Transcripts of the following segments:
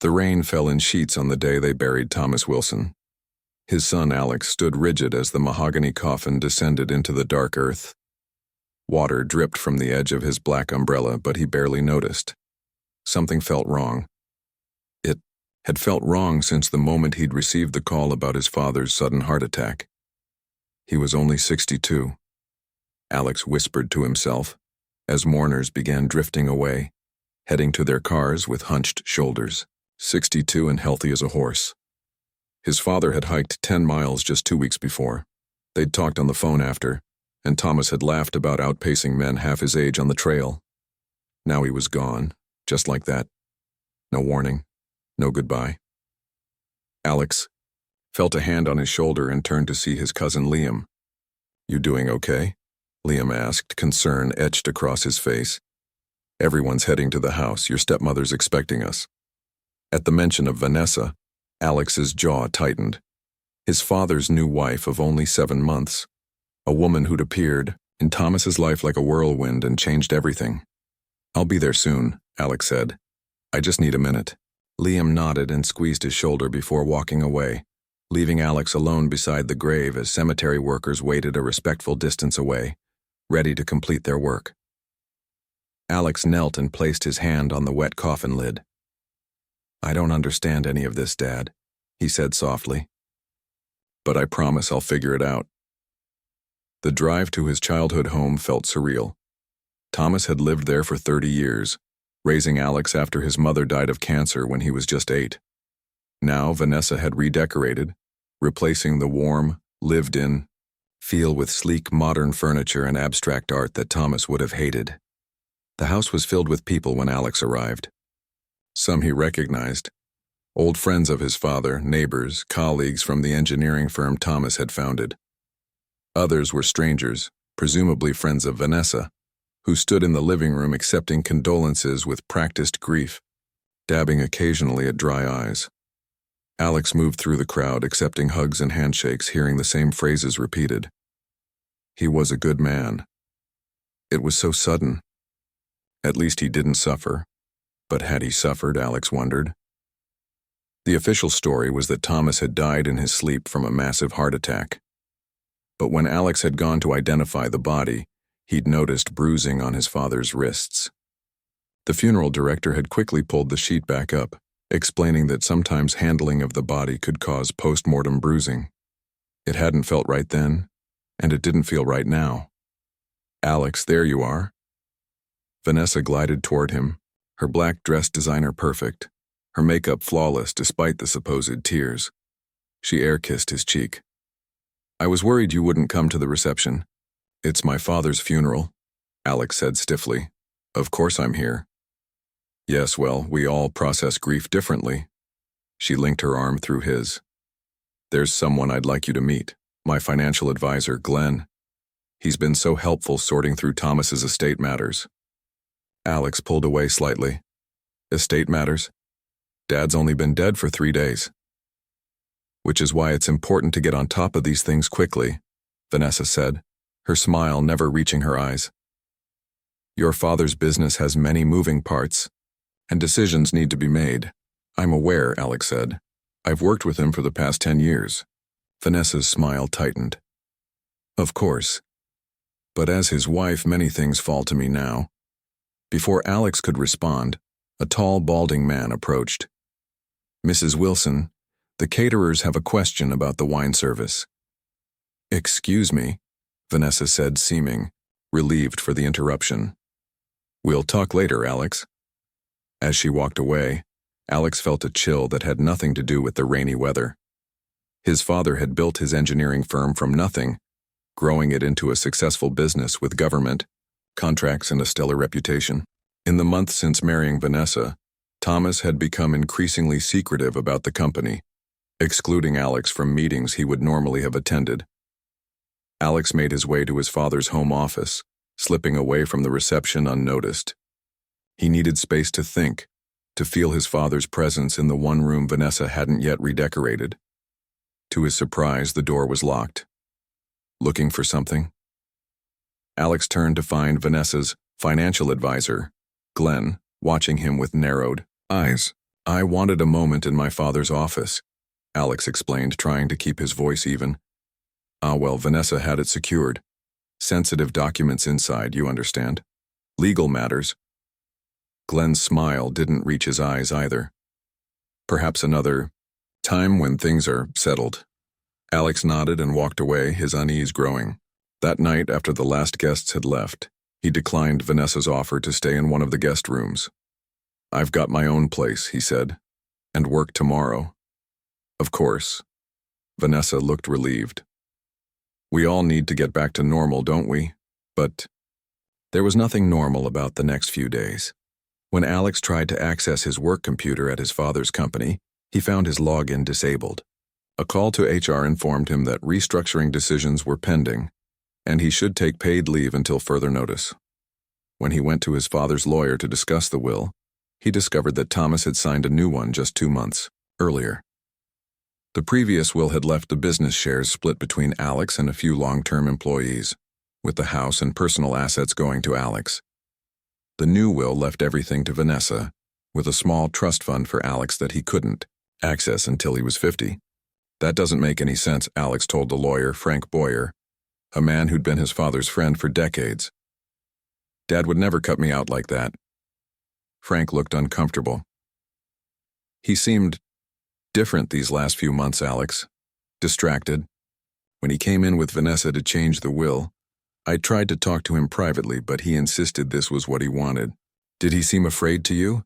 The rain fell in sheets on the day they buried Thomas Wilson. His son Alex stood rigid as the mahogany coffin descended into the dark earth. Water dripped from the edge of his black umbrella, but he barely noticed. Something felt wrong. It had felt wrong since the moment he'd received the call about his father's sudden heart attack. He was only 62. Alex whispered to himself as mourners began drifting away, heading to their cars with hunched shoulders. 62 and healthy as a horse. His father had hiked 10 miles just 2 weeks before. They'd talked on the phone after, and Thomas had laughed about outpacing men half his age on the trail. Now he was gone, just like that. No warning, no goodbye. Alex felt a hand on his shoulder and turned to see his cousin Liam. "You doing okay?" Liam asked, concern etched across his face. "Everyone's heading to the house. Your stepmother's expecting us." At the mention of Vanessa, Alex's jaw tightened. His father's new wife of only 7 months, a woman who'd appeared in Thomas's life like a whirlwind and changed everything. "I'll be there soon," Alex said. "I just need a minute." Liam nodded and squeezed his shoulder before walking away, leaving Alex alone beside the grave as cemetery workers waited a respectful distance away, ready to complete their work. Alex knelt and placed his hand on the wet coffin lid. "I don't understand any of this, Dad," he said softly. "But I promise I'll figure it out." The drive to his childhood home felt surreal. Thomas had lived there for 30 years, raising Alex after his mother died of cancer when he was just 8. Now Vanessa had redecorated, replacing the warm, lived-in feel with sleek modern furniture and abstract art that Thomas would have hated. The house was filled with people when Alex arrived. Some he recognized, old friends of his father, neighbors, colleagues from the engineering firm Thomas had founded. Others were strangers, presumably friends of Vanessa, who stood in the living room accepting condolences with practiced grief, dabbing occasionally at dry eyes. Alex moved through the crowd, accepting hugs and handshakes, hearing the same phrases repeated. He was a good man. It was so sudden. At least he didn't suffer. But had he suffered, Alex wondered. The official story was that Thomas had died in his sleep from a massive heart attack. But when Alex had gone to identify the body, he'd noticed bruising on his father's wrists. The funeral director had quickly pulled the sheet back up, explaining that sometimes handling of the body could cause post-mortem bruising. It hadn't felt right then, and it didn't feel right now. "Alex, there you are." Vanessa glided toward him, her black dress designer perfect, her makeup flawless despite the supposed tears. She air-kissed his cheek. "I was worried you wouldn't come to the reception. It's my father's funeral," Alex said stiffly. "Of course I'm here." "Yes, well, we all process grief differently." She linked her arm through his. "There's someone I'd like you to meet, my financial advisor, Glenn. He's been so helpful sorting through Thomas's estate matters." Alex pulled away slightly. "Estate matters? Dad's only been dead for 3 days." "Which is why it's important to get on top of these things quickly," Vanessa said, her smile never reaching her eyes. "Your father's business has many moving parts, and decisions need to be made." "I'm aware," Alex said. "I've worked with him for the past 10 years. Vanessa's smile tightened. "Of course. But as his wife, many things fall to me now." Before Alex could respond, a tall, balding man approached. "Mrs. Wilson, the caterers have a question about the wine service." "Excuse me," Vanessa said, seeming relieved for the interruption. "We'll talk later, Alex." As she walked away, Alex felt a chill that had nothing to do with the rainy weather. His father had built his engineering firm from nothing, growing it into a successful business with government, contracts, and a stellar reputation. In the months since marrying Vanessa, Thomas had become increasingly secretive about the company, excluding Alex from meetings he would normally have attended. Alex made his way to his father's home office, slipping away from the reception unnoticed. He needed space to think, to feel his father's presence in the one room Vanessa hadn't yet redecorated. To his surprise, the door was locked. Looking for something? Alex turned to find Vanessa's financial advisor, Glenn, watching him with narrowed eyes. I wanted a moment in my father's office, Alex explained, trying to keep his voice even. Ah, well, Vanessa had it secured. Sensitive documents inside, you understand. Legal matters. Glenn's smile didn't reach his eyes either. Perhaps another time when things are settled. Alex nodded and walked away, his unease growing. That night, after the last guests had left, he declined Vanessa's offer to stay in one of the guest rooms. I've got my own place, he said, and work tomorrow. Of course. Vanessa looked relieved. We all need to get back to normal, don't we? But there was nothing normal about the next few days. When Alex tried to access his work computer at his father's company, he found his login disabled. A call to HR informed him that restructuring decisions were pending, and he should take paid leave until further notice. When he went to his father's lawyer to discuss the will, he discovered that Thomas had signed a new one just 2 months earlier. The previous will had left the business shares split between Alex and a few long-term employees, with the house and personal assets going to Alex. The new will left everything to Vanessa, with a small trust fund for Alex that he couldn't access until he was 50. That doesn't make any sense, Alex told the lawyer, Frank Boyer, a man who'd been his father's friend for decades. Dad would never cut me out like that. Frank looked uncomfortable. He seemed different these last few months, Alex. Distracted. When he came in with Vanessa to change the will, I tried to talk to him privately, but he insisted this was what he wanted. Did he seem afraid to you?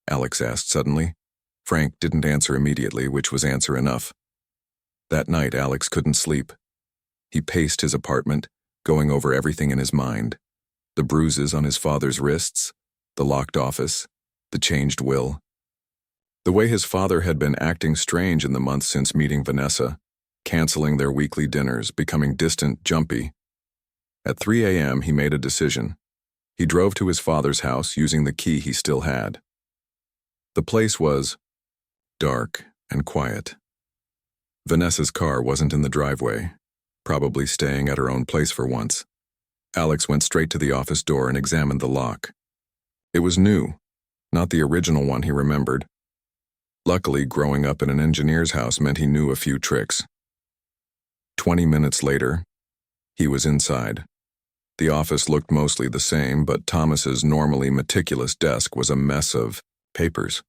Alex asked suddenly. Frank didn't answer immediately, which was answer enough. That night, Alex couldn't sleep. He paced his apartment, going over everything in his mind. The bruises on his father's wrists, the locked office, the changed will. The way his father had been acting strange in the months since meeting Vanessa, canceling their weekly dinners, becoming distant, jumpy. At 3 a.m., he made a decision. He drove to his father's house using the key he still had. The place was dark and quiet. Vanessa's car wasn't in the driveway, probably staying at her own place for once. Alex went straight to the office door and examined the lock. It was new, not the original one he remembered. Luckily, growing up in an engineer's house meant he knew a few tricks. 20 minutes later, he was inside. The office looked mostly the same, but Thomas's normally meticulous desk was a mess of papers.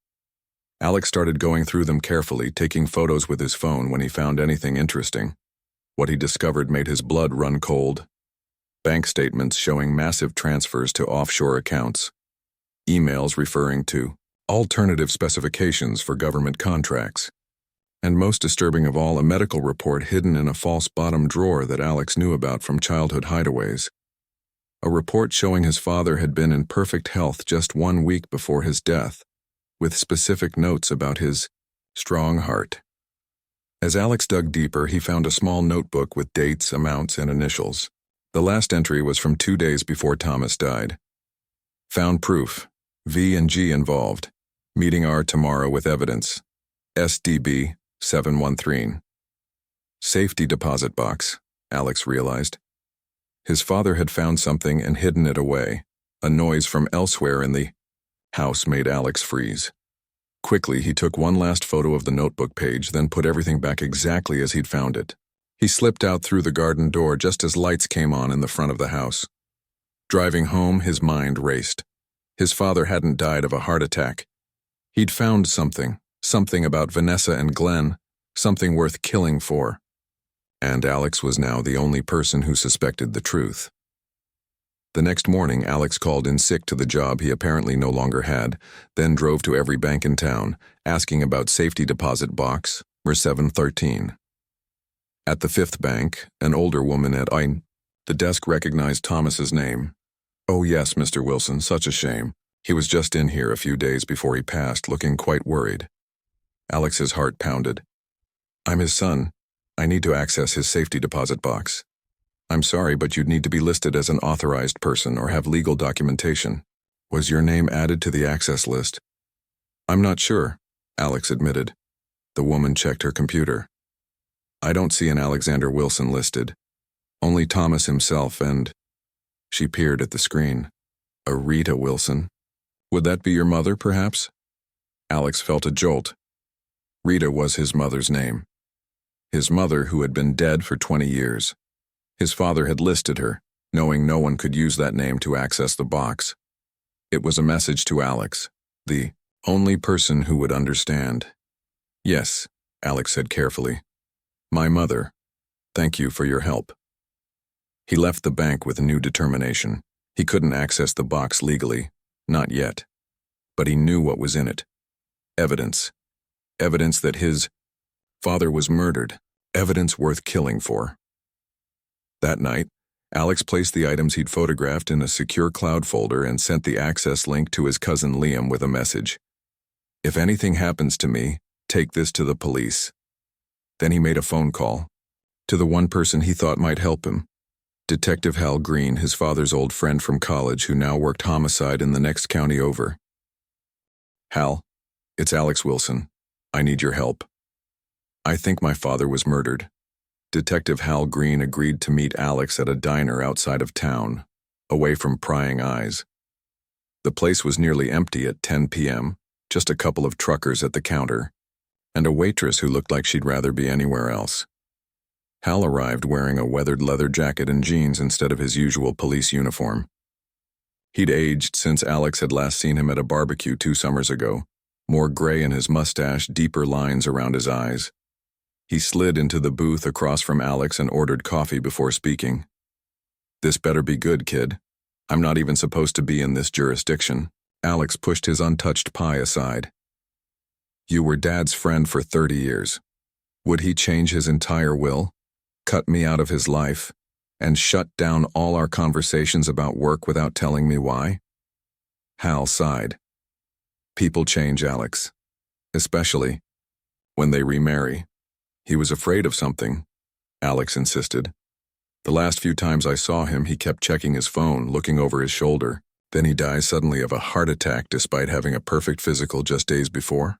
Alex started going through them carefully, taking photos with his phone when he found anything interesting. What he discovered made his blood run cold. Bank statements showing massive transfers to offshore accounts. Emails referring to alternative specifications for government contracts. And most disturbing of all, a medical report hidden in a false bottom drawer that Alex knew about from childhood hideaways. A report showing his father had been in perfect health just 1 week before his death, with specific notes about his strong heart. As Alex dug deeper, he found a small notebook with dates, amounts, and initials. The last entry was from 2 days before Thomas died. Found proof. V and G involved. Meeting R tomorrow with evidence. SDB 713. Safety deposit box, Alex realized. His father had found something and hidden it away. A noise from elsewhere in the house made Alex freeze. Quickly, he took one last photo of the notebook page, then put everything back exactly as he'd found it. He slipped out through the garden door just as lights came on in the front of the house. Driving home, his mind raced. His father hadn't died of a heart attack. He'd found something about Vanessa and Glenn, something worth killing for. And Alex was now the only person who suspected the truth. The next morning, Alex called in sick to the job he apparently no longer had, then drove to every bank in town, asking about safety deposit box, or 713. At the 5th bank, an older woman at the desk recognized Thomas's name. "Oh yes, Mr. Wilson, such a shame. He was just in here a few days before he passed, looking quite worried." Alex's heart pounded. "I'm his son. I need to access his safety deposit box." "I'm sorry, but you'd need to be listed as an authorized person or have legal documentation. Was your name added to the access list?" "I'm not sure," Alex admitted. The woman checked her computer. "I don't see an Alexander Wilson listed. Only Thomas himself and..." She peered at the screen. "A Rita Wilson. Would that be your mother, perhaps?" Alex felt a jolt. Rita was his mother's name. His mother, who had been dead for 20 years. His father had listed her, knowing no one could use that name to access the box. It was a message to Alex, the only person who would understand. "Yes," Alex said carefully. "My mother. Thank you for your help." He left the bank with a new determination. He couldn't access the box legally, not yet. But he knew what was in it. Evidence. Evidence that his father was murdered. Evidence worth killing for. That night, Alex placed the items he'd photographed in a secure cloud folder and sent the access link to his cousin Liam with a message. "If anything happens to me, take this to the police." Then he made a phone call to the one person he thought might help him. Detective Hal Green, his father's old friend from college who now worked homicide in the next county over. "Hal, it's Alex Wilson. I need your help. I think my father was murdered." Detective Hal Green agreed to meet Alex at a diner outside of town, away from prying eyes. The place was nearly empty at 10 p.m., just a couple of truckers at the counter, and a waitress who looked like she'd rather be anywhere else. Hal arrived wearing a weathered leather jacket and jeans instead of his usual police uniform. He'd aged since Alex had last seen him at a barbecue 2 summers ago, more gray in his mustache, deeper lines around his eyes. He slid into the booth across from Alex and ordered coffee before speaking. "This better be good, kid. I'm not even supposed to be in this jurisdiction." Alex pushed his untouched pie aside. "You were Dad's friend for 30 years. Would he change his entire will? Cut me out of his life, and shut down all our conversations about work without telling me why?" Hal sighed. "People change, Alex. Especially when they remarry." "He was afraid of something," Alex insisted. "The last few times I saw him, he kept checking his phone, looking over his shoulder. Then he dies suddenly of a heart attack despite having a perfect physical just days before."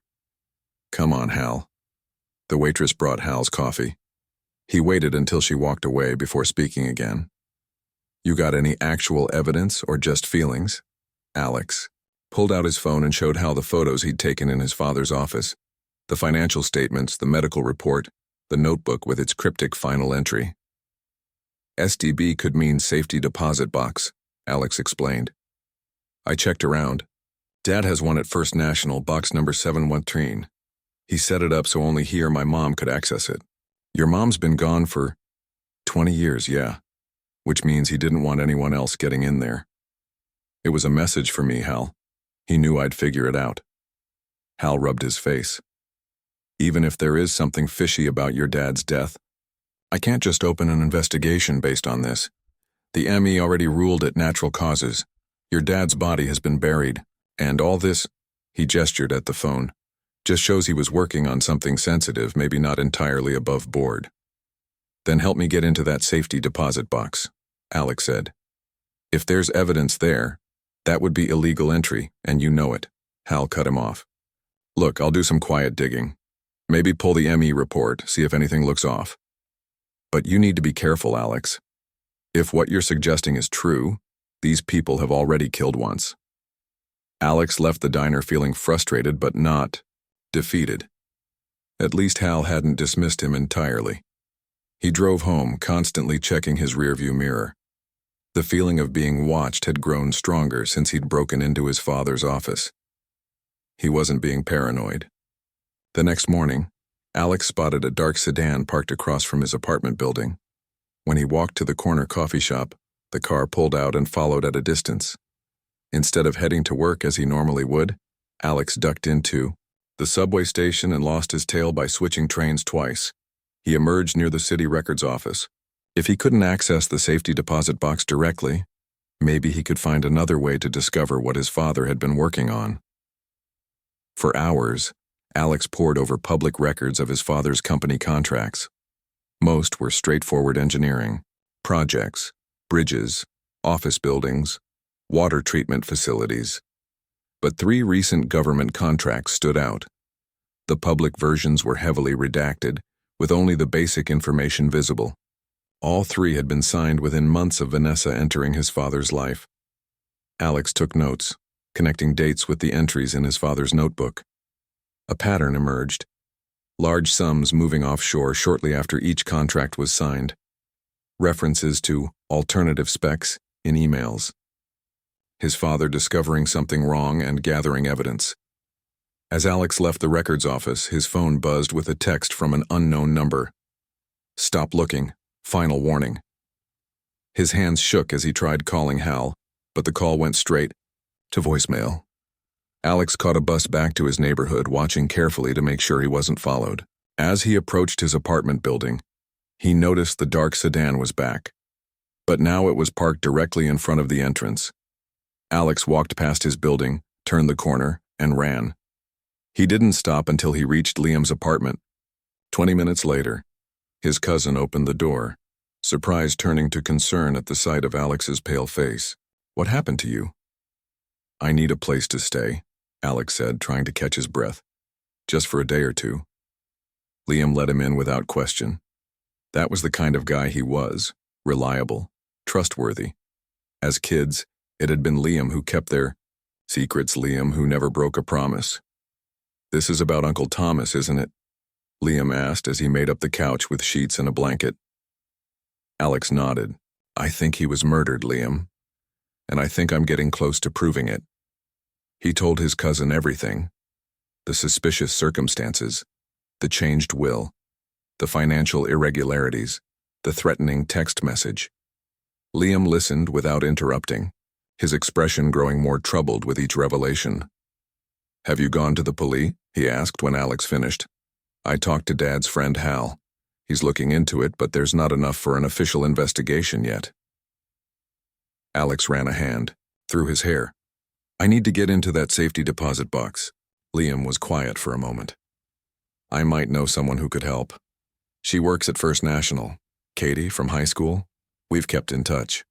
"Come on, Hal." The waitress brought Hal's coffee. He waited until she walked away before speaking again. "You got any actual evidence or just feelings?" Alex pulled out his phone and showed Hal the photos he'd taken in his father's office. The financial statements, the medical report, the notebook with its cryptic final entry. "SDB could mean safety deposit box," Alex explained. "I checked around. Dad has one at First National, box number 713. He set it up so only he or my mom could access it. Your mom's been gone for 20 years, yeah. Which means he didn't want anyone else getting in there. It was a message for me, Hal. He knew I'd figure it out." Hal rubbed his face. "Even if there is something fishy about your dad's death, I can't just open an investigation based on this. The ME already ruled it natural causes. Your dad's body has been buried, and all this," he gestured at the phone, "just shows he was working on something sensitive, maybe not entirely above board." "Then help me get into that safety deposit box," Alex said. "If there's evidence there, that would be illegal entry, and you know it." Hal cut him off. "Look, I'll do some quiet digging. Maybe pull the ME report, see if anything looks off. But you need to be careful, Alex. If what you're suggesting is true, these people have already killed once." Alex left the diner feeling frustrated but not defeated. At least Hal hadn't dismissed him entirely. He drove home, constantly checking his rearview mirror. The feeling of being watched had grown stronger since he'd broken into his father's office. He wasn't being paranoid. The next morning, Alex spotted a dark sedan parked across from his apartment building. When he walked to the corner coffee shop, the car pulled out and followed at a distance. Instead of heading to work as he normally would, Alex ducked into the subway station and lost his tail by switching trains twice. He emerged near the city records office. If he couldn't access the safety deposit box directly, maybe he could find another way to discover what his father had been working on. For hours, Alex pored over public records of his father's company contracts. Most were straightforward engineering, projects, bridges, office buildings, water treatment facilities. But 3 recent government contracts stood out. The public versions were heavily redacted, with only the basic information visible. All 3 had been signed within months of Vanessa entering his father's life. Alex took notes, connecting dates with the entries in his father's notebook. A pattern emerged. Large sums moving offshore shortly after each contract was signed. References to alternative specs in emails. His father discovering something wrong and gathering evidence. As Alex left the records office, his phone buzzed with a text from an unknown number. "Stop looking. Final warning." His hands shook as he tried calling Hal, but the call went straight to voicemail. Alex caught a bus back to his neighborhood, watching carefully to make sure he wasn't followed. As he approached his apartment building, he noticed the dark sedan was back. But now it was parked directly in front of the entrance. Alex walked past his building, turned the corner, and ran. He didn't stop until he reached Liam's apartment. 20 minutes later, his cousin opened the door, surprise turning to concern at the sight of Alex's pale face. "What happened to you?" "I need a place to stay," Alex said, trying to catch his breath. "Just for a day or two." Liam let him in without question. That was the kind of guy he was, reliable, trustworthy. As kids, it had been Liam who kept their secrets, Liam who never broke a promise. "This is about Uncle Thomas, isn't it?" Liam asked as he made up the couch with sheets and a blanket. Alex nodded. "I think he was murdered, Liam. And I think I'm getting close to proving it." He told his cousin everything. The suspicious circumstances, the changed will, the financial irregularities, the threatening text message. Liam listened without interrupting, his expression growing more troubled with each revelation. "Have you gone to the police?" he asked when Alex finished. "I talked to Dad's friend Hal. He's looking into it, but there's not enough for an official investigation yet." Alex ran a hand through his hair. "I need to get into that safety deposit box." Liam was quiet for a moment. "I might know someone who could help. She works at First National. Katie, from high school. We've kept in touch."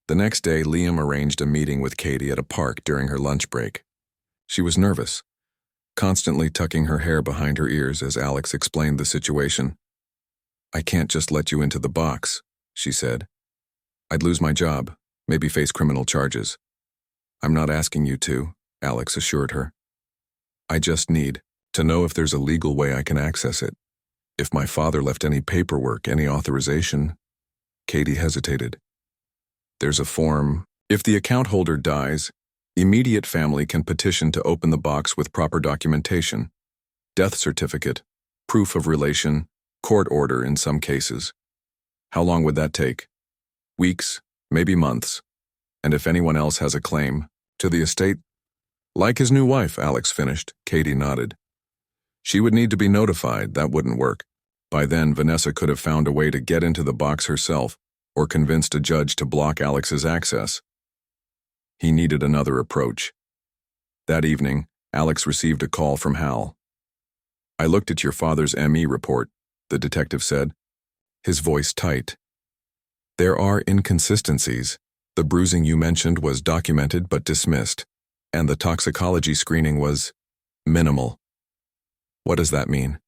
The next day, Liam arranged a meeting with Katie at a park during her lunch break. She was nervous, constantly tucking her hair behind her ears as Alex explained the situation. "I can't just let you into the box," she said. "I'd lose my job, maybe face criminal charges." "I'm not asking you to," Alex assured her. "I just need to know if there's a legal way I can access it. If my father left any paperwork, any authorization." Katie hesitated. "There's a form. If the account holder dies, immediate family can petition to open the box with proper documentation. Death certificate, proof of relation, court order in some cases." "How long would that take?" "Weeks, maybe months. And if anyone else has a claim, to the estate." "Like his new wife," Alex finished. Katie nodded. "She would need to be notified. That wouldn't work. By then, Vanessa could have found a way to get into the box herself or convinced a judge to block Alex's access." He needed another approach. That evening, Alex received a call from Hal. "I looked at your father's ME report," the detective said, his voice tight. "There are inconsistencies. The bruising you mentioned was documented but dismissed, and the toxicology screening was minimal." "What does that mean?"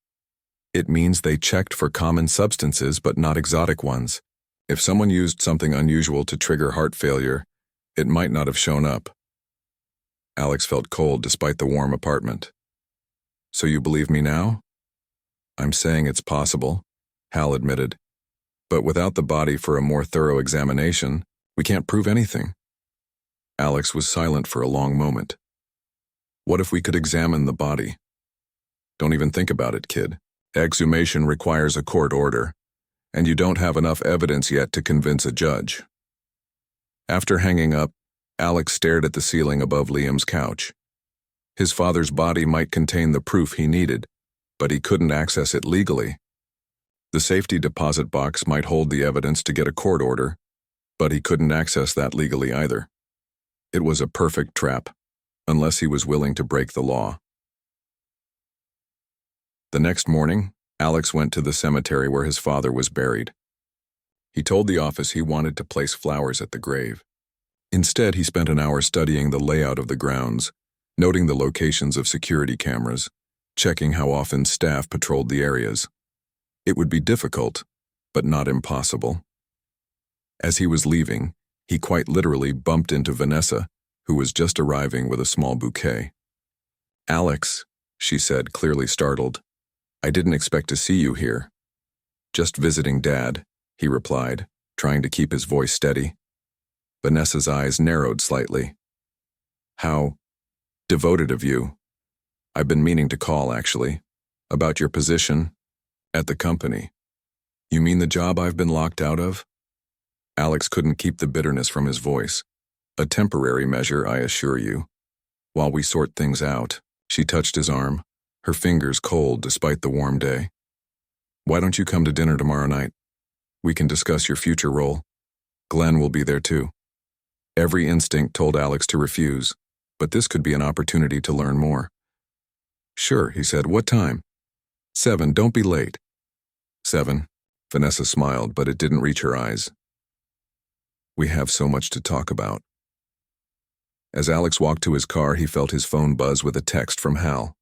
"It means they checked for common substances but not exotic ones. If someone used something unusual to trigger heart failure, it might not have shown up." Alex felt cold despite the warm apartment. "So you believe me now?" "I'm saying it's possible," Hal admitted. "But without the body for a more thorough examination, we can't prove anything." Alex was silent for a long moment. "What if we could examine the body?" "Don't even think about it, kid. Exhumation requires a court order, and you don't have enough evidence yet to convince a judge." After hanging up, Alex stared at the ceiling above Liam's couch. His father's body might contain the proof he needed, but he couldn't access it legally. The safety deposit box might hold the evidence to get a court order, but he couldn't access that legally either. It was a perfect trap, unless he was willing to break the law. The next morning, Alex went to the cemetery where his father was buried. He told the office he wanted to place flowers at the grave. Instead, he spent an hour studying the layout of the grounds, noting the locations of security cameras, checking how often staff patrolled the areas. It would be difficult, but not impossible. As he was leaving, he quite literally bumped into Vanessa, who was just arriving with a small bouquet. "Alex," she said, clearly startled. "I didn't expect to see you here." "Just visiting Dad," he replied, trying to keep his voice steady. Vanessa's eyes narrowed slightly. "How devoted of you. I've been meaning to call, actually, about your position at the company." "You mean the job I've been locked out of?" Alex couldn't keep the bitterness from his voice. "A temporary measure, I assure you. While we sort things out." She touched his arm, her fingers cold despite the warm day. "Why don't you come to dinner tomorrow night? We can discuss your future role. Glenn will be there too." Every instinct told Alex to refuse, but this could be an opportunity to learn more. "Sure," he said. "What time?" 7, don't be late." 7. Vanessa smiled, but it didn't reach her eyes. "We have so much to talk about." As Alex walked to his car, he felt his phone buzz with a text from Hal.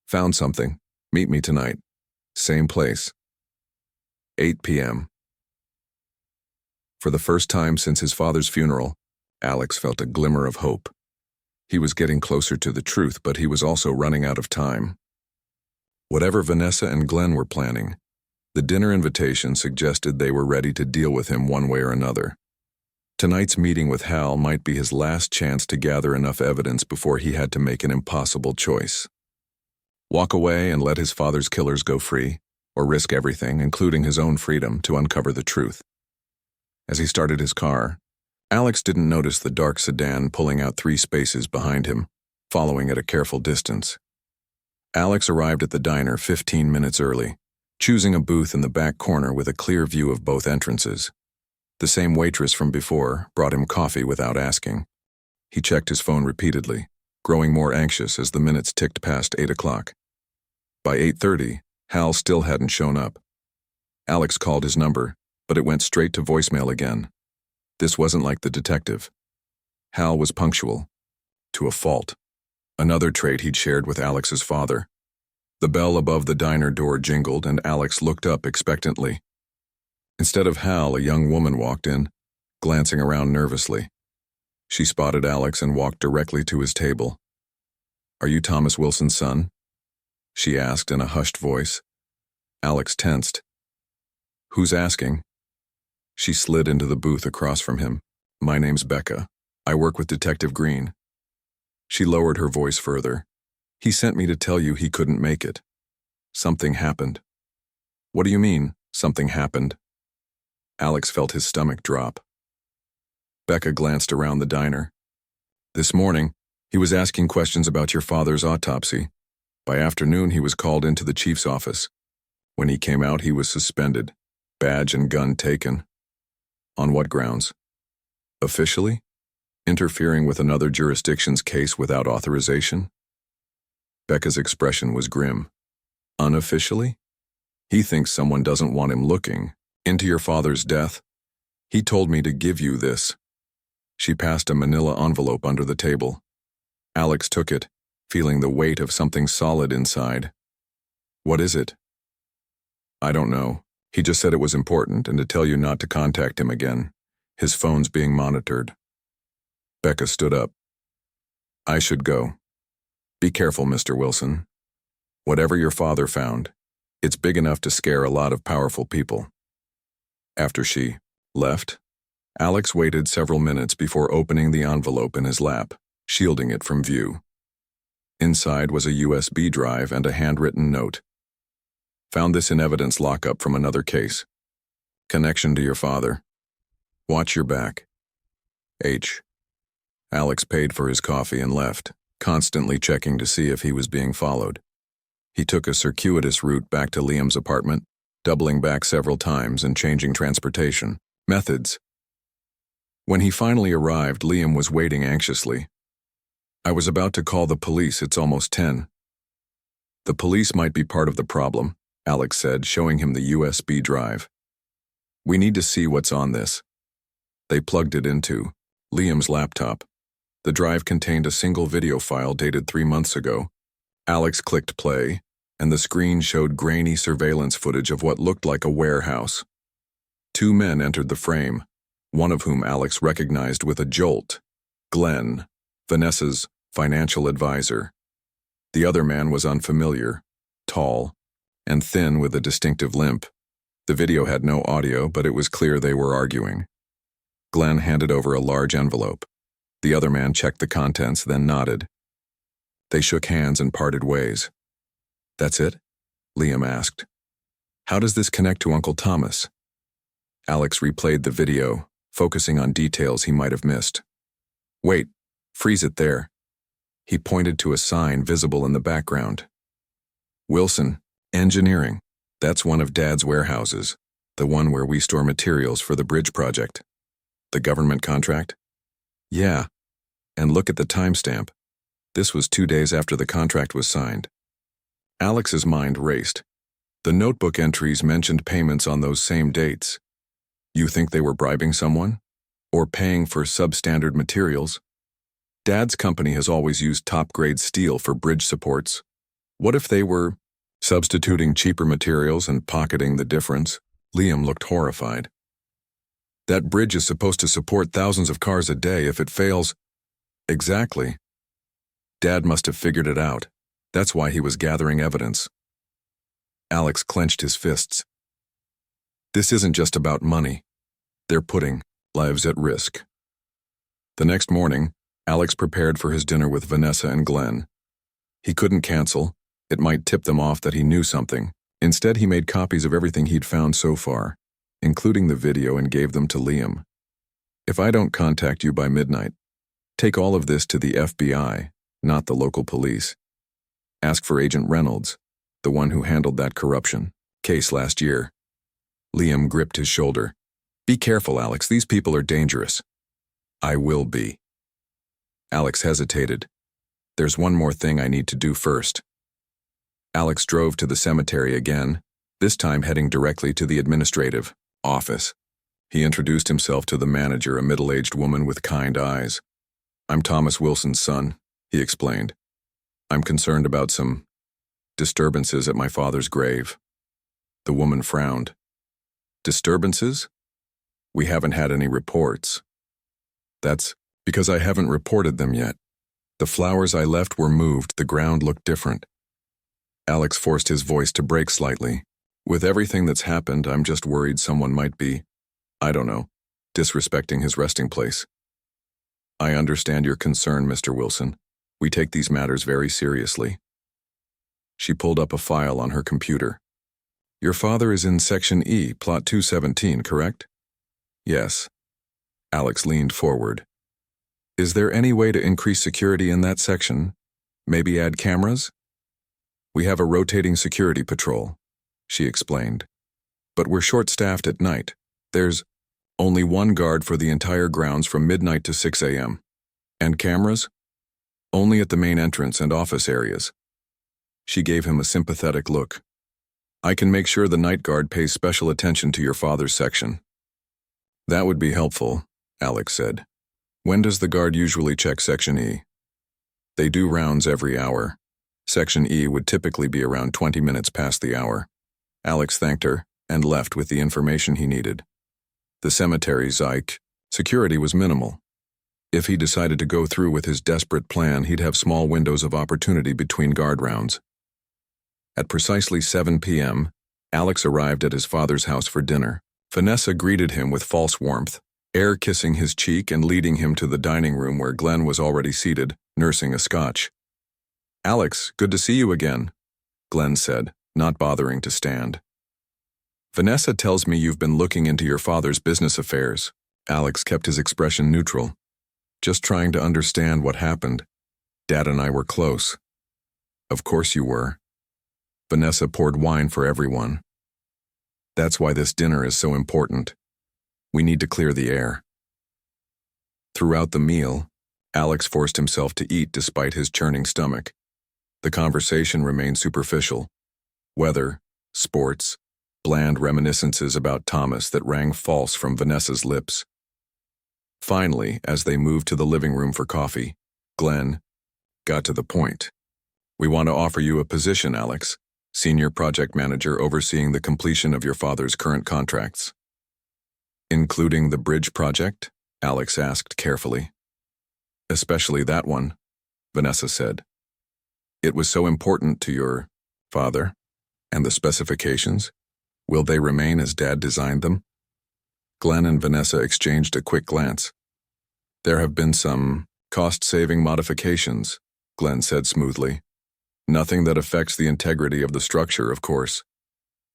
"Found something. Meet me tonight. Same place. 8 p.m. For the first time since his father's funeral, Alex felt a glimmer of hope. He was getting closer to the truth, but he was also running out of time. Whatever Vanessa and Glenn were planning, the dinner invitation suggested they were ready to deal with him one way or another. Tonight's meeting with Hal might be his last chance to gather enough evidence before he had to make an impossible choice. Walk away and let his father's killers go free, or risk everything, including his own freedom, to uncover the truth. As he started his car, Alex didn't notice the dark sedan pulling out 3 spaces behind him, following at a careful distance. Alex arrived at the diner 15 minutes early, choosing a booth in the back corner with a clear view of both entrances. The same waitress from before brought him coffee without asking. He checked his phone repeatedly, growing more anxious as the minutes ticked past 8 o'clock. By 8:30, Hal still hadn't shown up. Alex called his number, but it went straight to voicemail again. This wasn't like the detective. Hal was punctual, to a fault, another trait he'd shared with Alex's father. The bell above the diner door jingled, and Alex looked up expectantly. Instead of Hal, a young woman walked in, glancing around nervously. She spotted Alex and walked directly to his table. "Are you Thomas Wilson's son?" she asked in a hushed voice. Alex tensed. "Who's asking?" She slid into the booth across from him. "My name's Becca. I work with Detective Green." She lowered her voice further. "He sent me to tell you he couldn't make it. Something happened." "What do you mean, something happened?" Alex felt his stomach drop. Becca glanced around the diner. "This morning, he was asking questions about your father's autopsy. By afternoon, he was called into the chief's office. When he came out, he was suspended. Badge and gun taken." "On what grounds?" "Officially? Interfering with another jurisdiction's case without authorization?" Becca's expression was grim. "Unofficially? He thinks someone doesn't want him looking into your father's death. He told me to give you this." She passed a manila envelope under the table. Alex took it, feeling the weight of something solid inside. "What is it?" "I don't know. He just said it was important and to tell you not to contact him again. His phone's being monitored." Becca stood up. "I should go. Be careful, Mr. Wilson. Whatever your father found, it's big enough to scare a lot of powerful people." After she left, Alex waited several minutes before opening the envelope in his lap, shielding it from view. Inside was a USB drive and a handwritten note. "Found this in evidence lockup from another case. Connection to your father. Watch your back. H." Alex paid for his coffee and left, constantly checking to see if he was being followed. He took a circuitous route back to Liam's apartment, doubling back several times and changing transportation methods. When he finally arrived, Liam was waiting anxiously. "I was about to call the police. It's almost 10. "The police might be part of the problem," Alex said, showing him the USB drive. "We need to see what's on this." They plugged it into Liam's laptop. The drive contained a single video file dated 3 months ago. Alex clicked play, and the screen showed grainy surveillance footage of what looked like a warehouse. 2 men entered the frame, one of whom Alex recognized with a jolt: Glenn, Vanessa's financial advisor. The other man was unfamiliar, tall, and thin with a distinctive limp. The video had no audio, but it was clear they were arguing. Glenn handed over a large envelope. The other man checked the contents, then nodded. They shook hands and parted ways. "That's it?" Liam asked. "How does this connect to Uncle Thomas?" Alex replayed the video, focusing on details he might have missed. "Wait, freeze it there." He pointed to a sign visible in the background. "Wilson, Engineering. That's one of Dad's warehouses, the one where we store materials for the bridge project." "The government contract?" "Yeah. And look at the timestamp. This was 2 days after the contract was signed." Alex's mind raced. The notebook entries mentioned payments on those same dates. You think they were bribing someone? Or paying for substandard materials? Dad's company has always used top-grade steel for bridge supports. What if they were substituting cheaper materials and pocketing the difference? Liam looked horrified. That bridge is supposed to support thousands of cars a day. If it fails... Exactly. Dad must have figured it out. That's why he was gathering evidence. Alex clenched his fists. This isn't just about money. They're putting lives at risk. The next morning, Alex prepared for his dinner with Vanessa and Glenn. He couldn't cancel. It might tip them off that he knew something. Instead, he made copies of everything he'd found so far, including the video, and gave them to Liam. "If I don't contact you by midnight, take all of this to the FBI, not the local police. Ask for Agent Reynolds, the one who handled that corruption case last year." Liam gripped his shoulder. "Be careful, Alex. These people are dangerous." "I will be." Alex hesitated. "There's one more thing I need to do first." Alex drove to the cemetery again, this time heading directly to the administrative office. He introduced himself to the manager, a middle-aged woman with kind eyes. "I'm Thomas Wilson's son," he explained. "I'm concerned about some disturbances at my father's grave." The woman frowned. "Disturbances? We haven't had any reports." "That's because I haven't reported them yet. The flowers I left were moved, the ground looked different." Alex forced his voice to break slightly. "With everything that's happened, I'm just worried someone might be, I don't know, disrespecting his resting place." "I understand your concern, Mr. Wilson. We take these matters very seriously." She pulled up a file on her computer. "Your father is in Section E, Plot 217, correct?" "Yes." Alex leaned forward. "Is there any way to increase security in that section? Maybe add cameras?" "We have a rotating security patrol," she explained. "But we're short-staffed at night. There's only one guard for the entire grounds from midnight to 6 a.m. And cameras? Only at the main entrance and office areas." She gave him a sympathetic look. "I can make sure the night guard pays special attention to your father's section." "That would be helpful," Alex said. "When does the guard usually check Section E?" "They do rounds every hour. Section E would typically be around 20 minutes past the hour." Alex thanked her and left with the information he needed. The cemetery's security was minimal. If he decided to go through with his desperate plan, he'd have small windows of opportunity between guard rounds. At precisely 7 p.m., Alex arrived at his father's house for dinner. Vanessa greeted him with false warmth, air kissing his cheek and leading him to the dining room where Glenn was already seated, nursing a scotch. "Alex, good to see you again," Glenn said, not bothering to stand. "Vanessa tells me you've been looking into your father's business affairs." Alex kept his expression neutral. "Just trying to understand what happened. Dad and I were close." "Of course you were." Vanessa poured wine for everyone. "That's why this dinner is so important. We need to clear the air." Throughout the meal, Alex forced himself to eat despite his churning stomach. The conversation remained superficial. Weather, sports, bland reminiscences about Thomas that rang false from Vanessa's lips. Finally, as they moved to the living room for coffee, Glenn got to the point. "We want to offer you a position, Alex. Senior project manager overseeing the completion of your father's current contracts." "Including the bridge project?" Alex asked carefully. "Especially that one," Vanessa said. It was so important to your father? And the specifications? Will they remain as Dad designed them? Glenn and Vanessa exchanged a quick glance. There have been some cost-saving modifications, Glenn said smoothly. Nothing that affects the integrity of the structure, of course.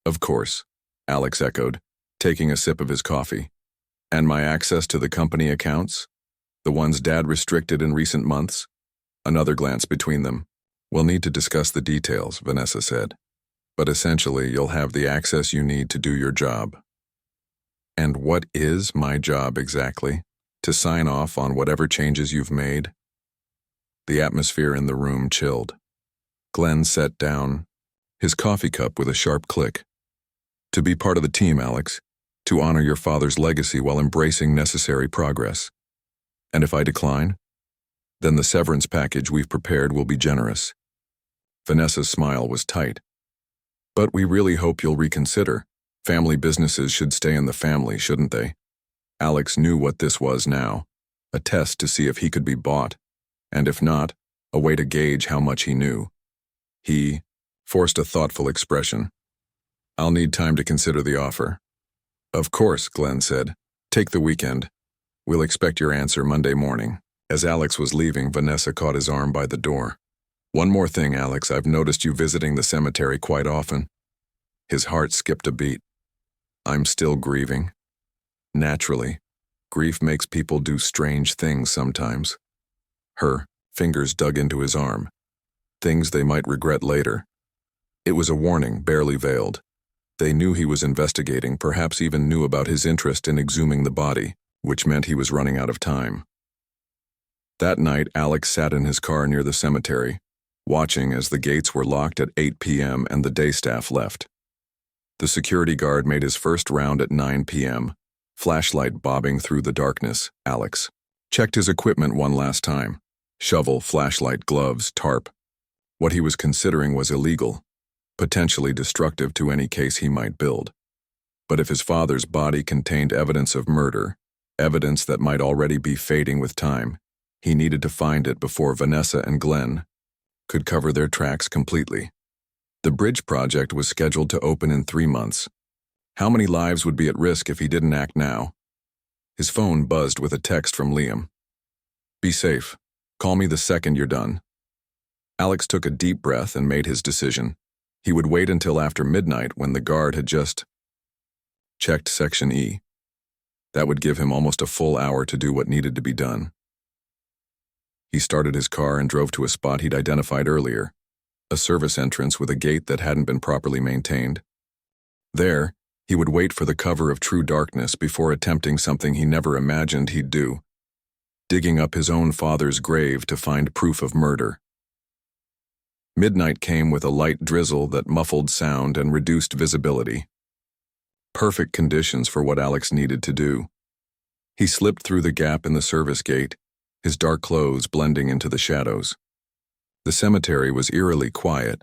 Of course, Alex echoed, taking a sip of his coffee. And my access to the company accounts? The ones Dad restricted in recent months? Another glance between them. We'll need to discuss the details, Vanessa said. But essentially, you'll have the access you need to do your job. And what is my job exactly? To sign off on whatever changes you've made? The atmosphere in the room chilled. Glenn set down his coffee cup with a sharp click. To be part of the team, Alex. To honor your father's legacy while embracing necessary progress. And if I decline? Then the severance package we've prepared will be generous. Vanessa's smile was tight. But we really hope you'll reconsider. Family businesses should stay in the family, shouldn't they? Alex knew what this was now. A test to see if he could be bought. And if not, a way to gauge how much he knew. He forced a thoughtful expression. I'll need time to consider the offer. Of course, Glenn said. Take the weekend. We'll expect your answer Monday morning. As Alex was leaving, Vanessa caught his arm by the door. One more thing, Alex, I've noticed you visiting the cemetery quite often. His heart skipped a beat. I'm still grieving. Naturally, grief makes people do strange things sometimes. Her fingers dug into his arm. Things they might regret later. It was a warning, barely veiled. They knew he was investigating, perhaps even knew about his interest in exhuming the body, which meant he was running out of time. That night, Alex sat in his car near the cemetery, watching as the gates were locked at 8 p.m. and the day staff left. The security guard made his first round at 9 p.m., flashlight bobbing through the darkness. Alex checked his equipment one last time. Shovel, flashlight, gloves, tarp. What he was considering was illegal, potentially destructive to any case he might build. But if his father's body contained evidence of murder, evidence that might already be fading with time, he needed to find it before Vanessa and Glenn could cover their tracks completely. The bridge project was scheduled to open in 3 months. How many lives would be at risk if he didn't act now? His phone buzzed with a text from Liam. Be safe. Call me the second you're done. Alex took a deep breath and made his decision. He would wait until after midnight when the guard had just checked Section E. That would give him almost a full hour to do what needed to be done. He started his car and drove to a spot he'd identified earlier, a service entrance with a gate that hadn't been properly maintained. There, he would wait for the cover of true darkness before attempting something he never imagined he'd do, digging up his own father's grave to find proof of murder. Midnight came with a light drizzle that muffled sound and reduced visibility. Perfect conditions for what Alex needed to do. He slipped through the gap in the service gate, his dark clothes blending into the shadows. The cemetery was eerily quiet,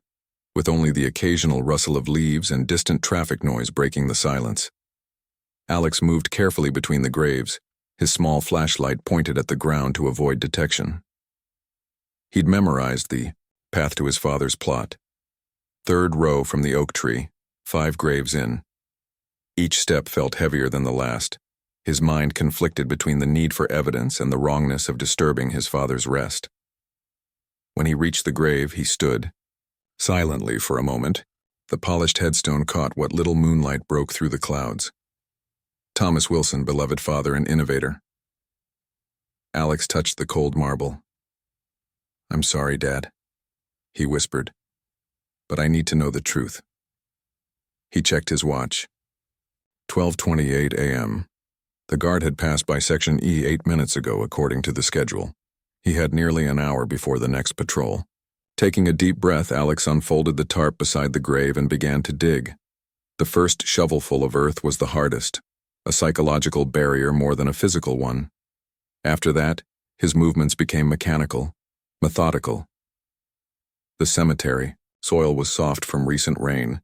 with only the occasional rustle of leaves and distant traffic noise breaking the silence. Alex moved carefully between the graves, his small flashlight pointed at the ground to avoid detection. He'd memorized the path to his father's plot. 3rd row from the oak tree, 5 graves in. Each step felt heavier than the last. His mind conflicted between the need for evidence and the wrongness of disturbing his father's rest. When he reached the grave, he stood. Silently for a moment, the polished headstone caught what little moonlight broke through the clouds. Thomas Wilson, beloved father and innovator. Alex touched the cold marble. I'm sorry, Dad, he whispered, but I need to know the truth. He checked his watch. 12:28 a.m. The guard had passed by Section E 8 minutes ago, according to the schedule. He had nearly an hour before the next patrol. Taking a deep breath, Alex unfolded the tarp beside the grave and began to dig. The first shovelful of earth was the hardest, a psychological barrier more than a physical one. After that, his movements became mechanical, methodical. The cemetery, soil was soft from recent rain,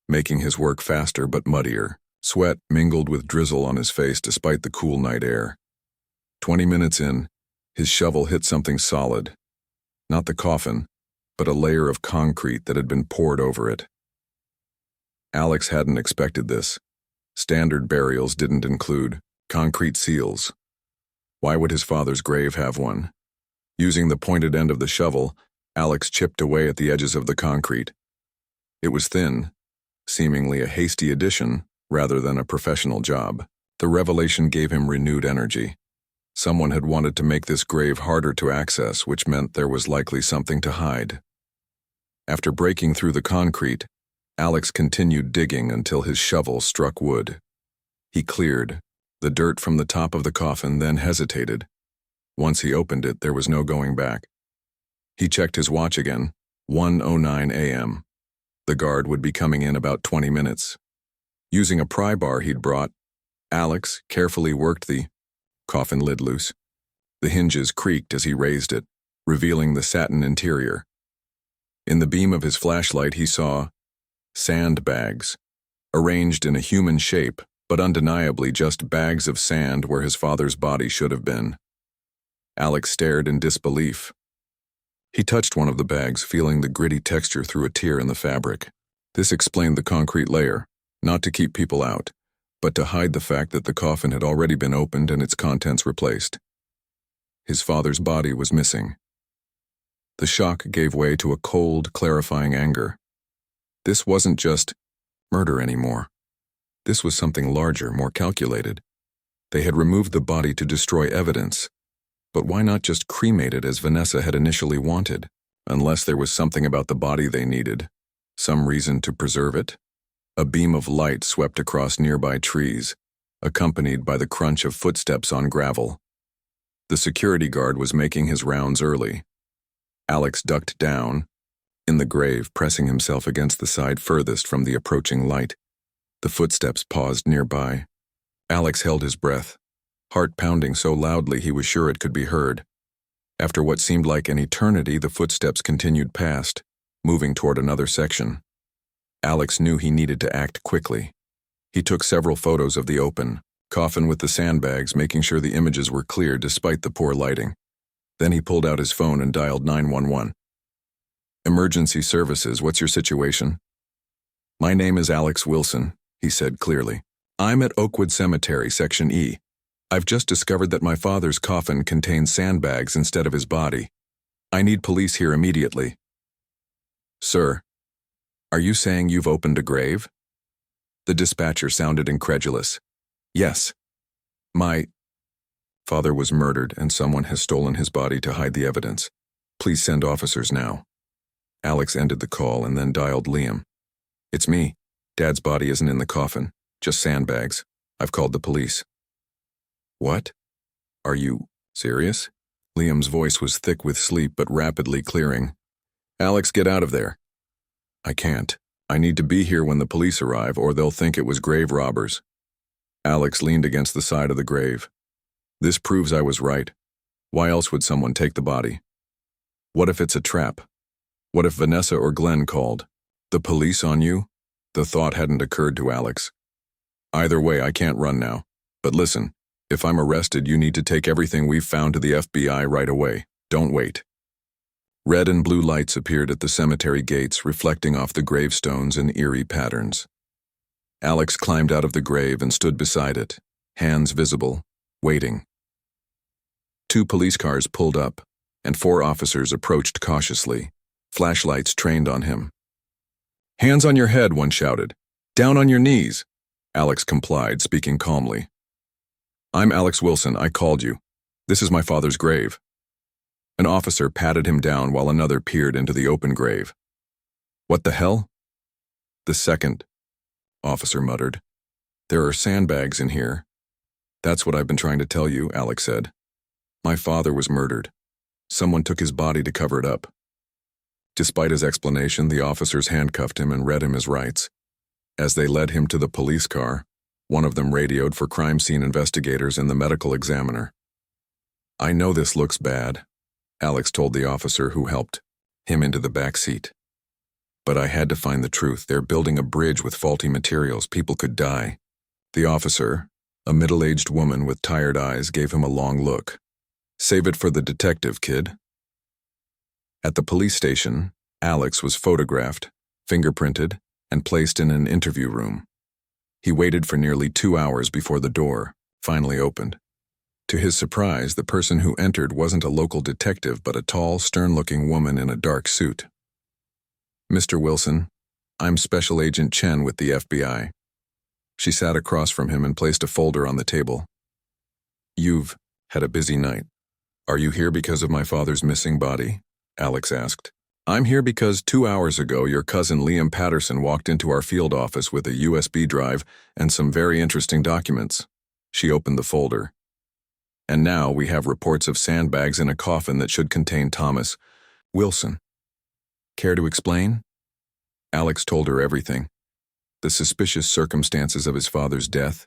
making his work faster but muddier. Sweat mingled with drizzle on his face despite the cool night air. 20 minutes in, his shovel hit something solid. Not the coffin, but a layer of concrete that had been poured over it. Alex hadn't expected this. Standard burials didn't include concrete seals. Why would his father's grave have one? Using the pointed end of the shovel, Alex chipped away at the edges of the concrete. It was thin, seemingly a hasty addition rather than a professional job. The revelation gave him renewed energy. Someone had wanted to make this grave harder to access, which meant there was likely something to hide. After breaking through the concrete, Alex continued digging until his shovel struck wood. He cleared the dirt from the top of the coffin, then hesitated. Once he opened it, there was no going back. He checked his watch again, 1:09 a.m. The guard would be coming in about 20 minutes. Using a pry bar he'd brought, Alex carefully worked the coffin lid loose. The hinges creaked as he raised it, revealing the satin interior. In the beam of his flashlight, he saw sandbags, arranged in a human shape, but undeniably just bags of sand where his father's body should have been. Alex stared in disbelief. He touched one of the bags, feeling the gritty texture through a tear in the fabric. This explained the concrete layer, not to keep people out, but to hide the fact that the coffin had already been opened and its contents replaced. His father's body was missing. The shock gave way to a cold, clarifying anger. This wasn't just murder anymore. This was something larger, more calculated. They had removed the body to destroy evidence. But why not just cremate it as Vanessa had initially wanted, unless there was something about the body they needed, some reason to preserve it? A beam of light swept across nearby trees, accompanied by the crunch of footsteps on gravel. The security guard was making his rounds early. Alex ducked down, in the grave, pressing himself against the side furthest from the approaching light. The footsteps paused nearby. Alex held his breath, heart pounding so loudly he was sure it could be heard. After what seemed like an eternity, the footsteps continued past, moving toward another section. Alex knew he needed to act quickly. He took several photos of the open coffin with the sandbags, making sure the images were clear despite the poor lighting. Then he pulled out his phone and dialed 911. "Emergency services, what's your situation?" "My name is Alex Wilson," he said clearly. "I'm at Oakwood Cemetery, Section E. I've just discovered that my father's coffin contains sandbags instead of his body. I need police here immediately." "Sir, are you saying you've opened a grave?" The dispatcher sounded incredulous. "Yes. My father was murdered and someone has stolen his body to hide the evidence. Please send officers now." Alex ended the call and then dialed Liam. "It's me. Dad's body isn't in the coffin, just sandbags. I've called the police." "What? Are you serious?" Liam's voice was thick with sleep but rapidly clearing. "Alex, get out of there." "I can't. I need to be here when the police arrive or they'll think it was grave robbers." Alex leaned against the side of the grave. "This proves I was right. Why else would someone take the body? What if it's a trap? What if Vanessa or Glenn called? The police on you?" The thought hadn't occurred to Alex. "Either way, I can't run now. But listen, if I'm arrested, you need to take everything we've found to the FBI right away. Don't wait." Red and blue lights appeared at the cemetery gates, reflecting off the gravestones in eerie patterns. Alex climbed out of the grave and stood beside it, hands visible, waiting. 2 police cars pulled up, and 4 officers approached cautiously, flashlights trained on him. "Hands on your head," one shouted. "Down on your knees." Alex complied, speaking calmly. "I'm Alex Wilson. I called you. This is my father's grave." An officer patted him down while another peered into the open grave. "What the hell?" "The second," officer muttered. "There are sandbags in here." "That's what I've been trying to tell you," Alex said. "My father was murdered. Someone took his body to cover it up." Despite his explanation, the officers handcuffed him and read him his rights. As they led him to the police car, one of them radioed for crime scene investigators and the medical examiner. "I know this looks bad," Alex told the officer who helped him into the back seat. "But I had to find the truth. They're building a bridge with faulty materials. People could die." The officer, a middle-aged woman with tired eyes, gave him a long look. "Save it for the detective, kid." At the police station, Alex was photographed, fingerprinted, and placed in an interview room. He waited for nearly 2 hours before the door finally opened. To his surprise, the person who entered wasn't a local detective but a tall, stern-looking woman in a dark suit. "Mr. Wilson, I'm Special Agent Chen with the FBI." She sat across from him and placed a folder on the table. "You've had a busy night. Are you here because of my father's missing body?" Alex asked. "I'm here because 2 hours ago your cousin Liam Patterson walked into our field office with a USB drive and some very interesting documents." She opened the folder. "And now we have reports of sandbags in a coffin that should contain Thomas Wilson. Care to explain?" Alex told her everything. The suspicious circumstances of his father's death,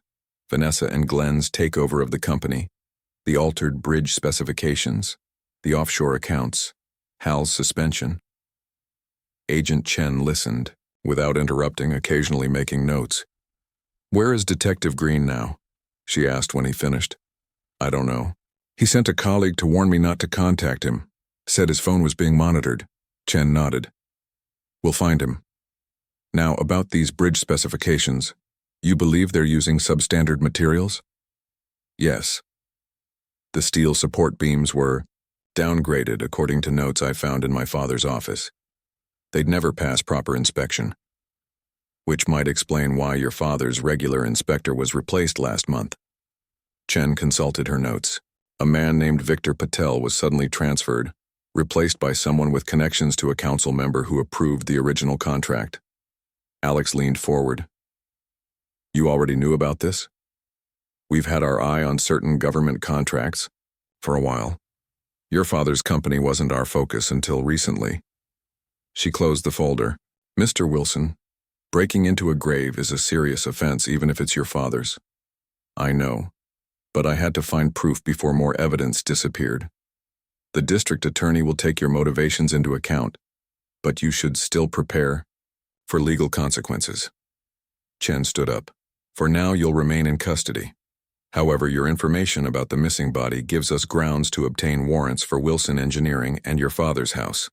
Vanessa and Glenn's takeover of the company, the altered bridge specifications, the offshore accounts, Hal's suspension. Agent Chen listened, without interrupting, occasionally making notes. "Where is Detective Green now?" she asked when he finished. "I don't know. He sent a colleague to warn me not to contact him. Said his phone was being monitored." Chen nodded. "We'll find him. Now, about these bridge specifications, you believe they're using substandard materials?" "Yes. The steel support beams were downgraded according to notes I found in my father's office. They'd never pass proper inspection. Which might explain why your father's regular inspector was replaced last month." Chen consulted her notes. A man named Victor Patel was suddenly transferred, replaced by someone with connections to a council member who approved the original contract. Alex leaned forward. "You already knew about this? We've had our eye on certain government contracts for a while. Your father's company wasn't our focus until recently." She closed the folder. "Mr. Wilson, breaking into a grave is a serious offense even if it's your father's. I know, but I had to find proof before more evidence disappeared. The district attorney will take your motivations into account, but you should still prepare for legal consequences." Chen stood up. "For now, you'll remain in custody. However, your information about the missing body gives us grounds to obtain warrants for Wilson Engineering and your father's house.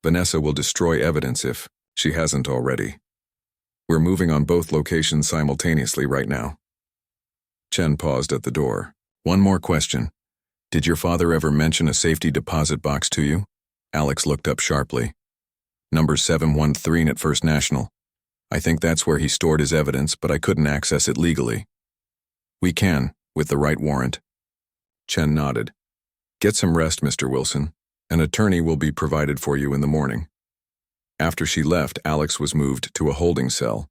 Vanessa will destroy evidence if she hasn't already. We're moving on both locations simultaneously right now." Chen paused at the door. "One more question. Did your father ever mention a safety deposit box to you?" Alex looked up sharply. "Number 713 at First National. I think that's where he stored his evidence, but I couldn't access it legally." "We can, with the right warrant." Chen nodded. "Get some rest, Mr. Wilson. An attorney will be provided for you in the morning." After she left, Alex was moved to a holding cell.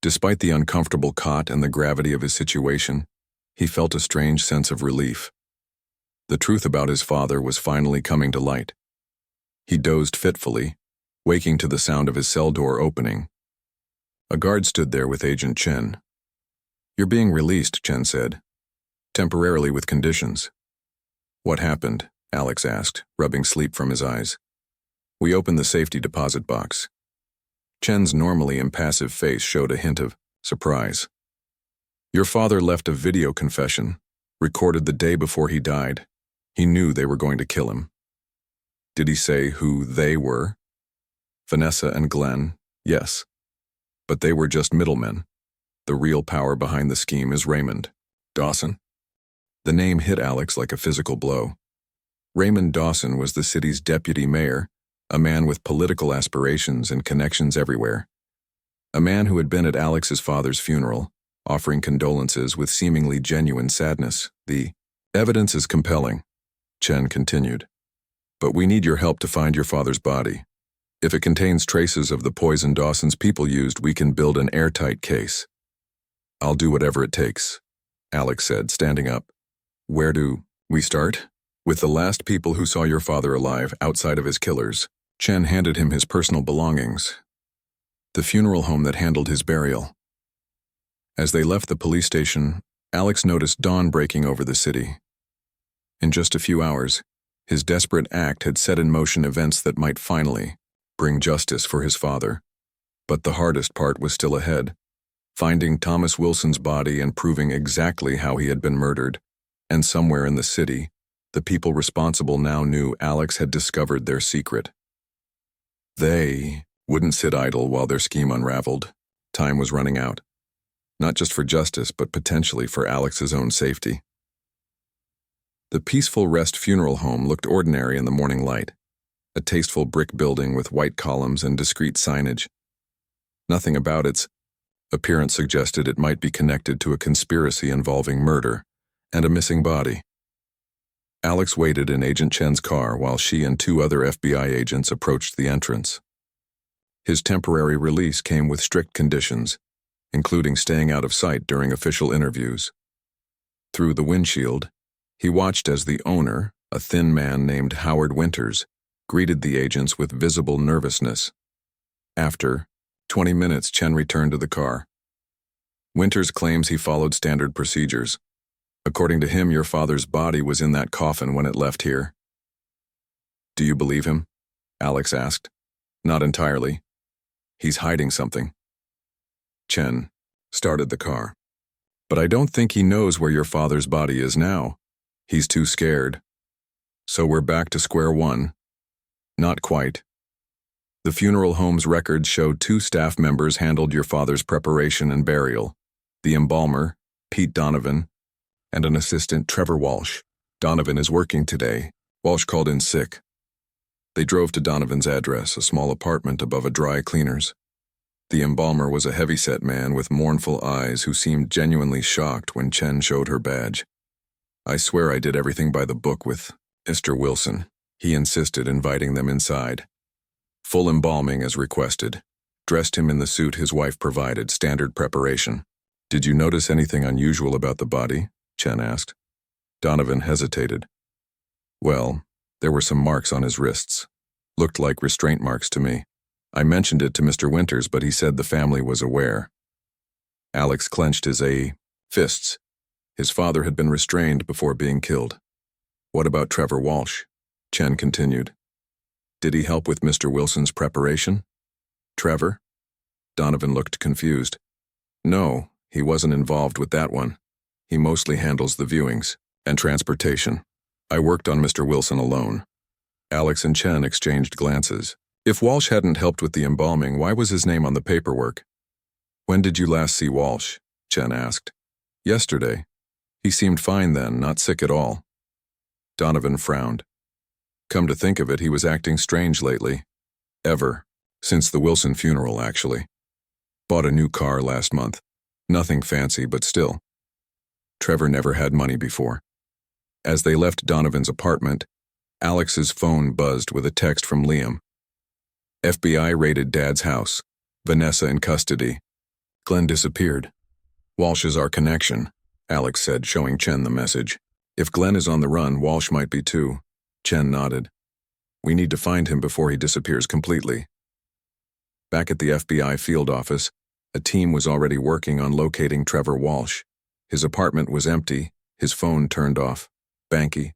Despite the uncomfortable cot and the gravity of his situation, he felt a strange sense of relief. The truth about his father was finally coming to light. He dozed fitfully, waking to the sound of his cell door opening. A guard stood there with Agent Chen. "You're being released," Chen said. "Temporarily with conditions." "What happened?" Alex asked, rubbing sleep from his eyes. "We opened the safety deposit box." Chen's normally impassive face showed a hint of surprise. "Your father left a video confession, recorded the day before he died. He knew they were going to kill him." "Did he say who they were?" "Vanessa and Glenn, yes. But they were just middlemen. The real power behind the scheme is Raymond Dawson." The name hit Alex like a physical blow. Raymond Dawson was the city's deputy mayor, a man with political aspirations and connections everywhere. A man who had been at Alex's father's funeral, offering condolences with seemingly genuine sadness. "The evidence is compelling," Chen continued. "But we need your help to find your father's body. If it contains traces of the poison Dawson's people used, we can build an airtight case." "I'll do whatever it takes," Alex said, standing up. "Where do we start?" "With the last people who saw your father alive outside of his killers." Chen handed him his personal belongings. "The funeral home that handled his burial." As they left the police station, Alex noticed dawn breaking over the city. In just a few hours, his desperate act had set in motion events that might finally bring justice for his father. But the hardest part was still ahead. Finding Thomas Wilson's body and proving exactly how he had been murdered. And somewhere in the city, the people responsible now knew Alex had discovered their secret. They wouldn't sit idle while their scheme unraveled. Time was running out. Not just for justice, but potentially for Alex's own safety. The Peaceful Rest funeral home looked ordinary in the morning light. A tasteful brick building with white columns and discreet signage. Nothing about its appearance suggested it might be connected to a conspiracy involving murder and a missing body. Alex waited in Agent Chen's car while she and 2 other FBI agents approached the entrance. His temporary release came with strict conditions, including staying out of sight during official interviews. Through the windshield, he watched as the owner, a thin man named Howard Winters, greeted the agents with visible nervousness. After 20 minutes, Chen returned to the car. Winters claims he followed standard procedures. According to him, your father's body was in that coffin when it left here. Do you believe him? Alex asked. Not entirely. He's hiding something. Chen started the car. But I don't think he knows where your father's body is now. He's too scared. So we're back to square one. Not quite. The funeral home's records showed 2 staff members handled your father's preparation and burial. The embalmer, Pete Donovan, and an assistant, Trevor Walsh. Donovan is working today. Walsh called in sick. They drove to Donovan's address, a small apartment above a dry cleaner's. The embalmer was a heavy-set man with mournful eyes who seemed genuinely shocked when Chen showed her badge. I swear I did everything by the book with Mr. Wilson, he insisted, inviting them inside. Full embalming as requested. Dressed him in the suit his wife provided, standard preparation. Did you notice anything unusual about the body? Chen asked. Donovan hesitated. Well, there were some marks on his wrists. Looked like restraint marks to me. I mentioned it to Mr. Winters, but he said the family was aware. Alex clenched his fists. His father had been restrained before being killed. What about Trevor Walsh? Chen continued. Did he help with Mr. Wilson's preparation? Trevor? Donovan looked confused. No, he wasn't involved with that one. He mostly handles the viewings and transportation. I worked on Mr. Wilson alone. Alex and Chen exchanged glances. If Walsh hadn't helped with the embalming, why was his name on the paperwork? When did you last see Walsh? Chen asked. Yesterday. He seemed fine then, not sick at all. Donovan frowned. Come to think of it, he was acting strange lately. Since the Wilson funeral, actually. Bought a new car last month. Nothing fancy, but still. Trevor never had money before. As they left Donovan's apartment, Alex's phone buzzed with a text from Liam. FBI raided Dad's house. Vanessa in custody. Glenn disappeared. Walsh is our connection, Alex said, showing Chen the message. If Glenn is on the run, Walsh might be too. Chen nodded. We need to find him before he disappears completely. Back at the FBI field office, a team was already working on locating Trevor Walsh. His apartment was empty, his phone turned off. Banky.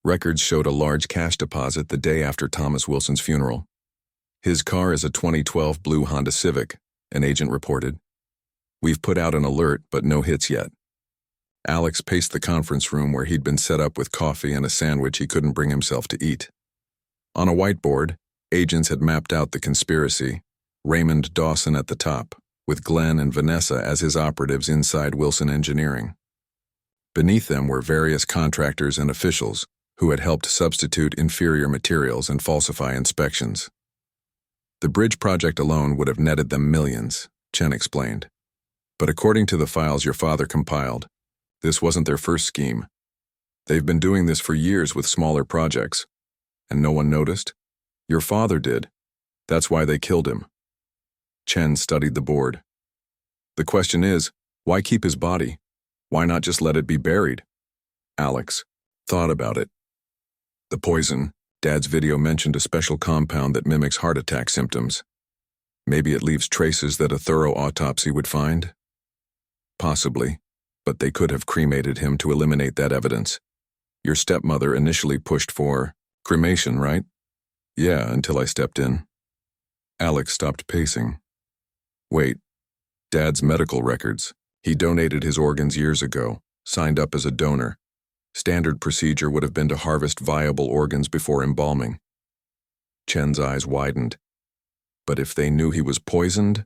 Records showed a large cash deposit the day after Thomas Wilson's funeral. His car is a 2012 blue Honda Civic, an agent reported. We've put out an alert, but no hits yet. Alex paced the conference room where he'd been set up with coffee and a sandwich he couldn't bring himself to eat. On a whiteboard, agents had mapped out the conspiracy, Raymond Dawson at the top, with Glenn and Vanessa as his operatives inside Wilson Engineering. Beneath them were various contractors and officials who had helped substitute inferior materials and falsify inspections. The bridge project alone would have netted them millions, Chen explained. But according to the files your father compiled, this wasn't their first scheme. They've been doing this for years with smaller projects. And no one noticed? Your father did. That's why they killed him. Chen studied the board. The question is, why keep his body? Why not just let it be buried? Alex thought about it. The poison. Dad's video mentioned a special compound that mimics heart attack symptoms. Maybe it leaves traces that a thorough autopsy would find? Possibly. But they could have cremated him to eliminate that evidence. Your stepmother initially pushed for cremation, right? Yeah, until I stepped in. Alex stopped pacing. Wait, Dad's medical records. He donated his organs years ago, signed up as a donor. Standard procedure would have been to harvest viable organs before embalming. Chen's eyes widened. But if they knew he was poisoned,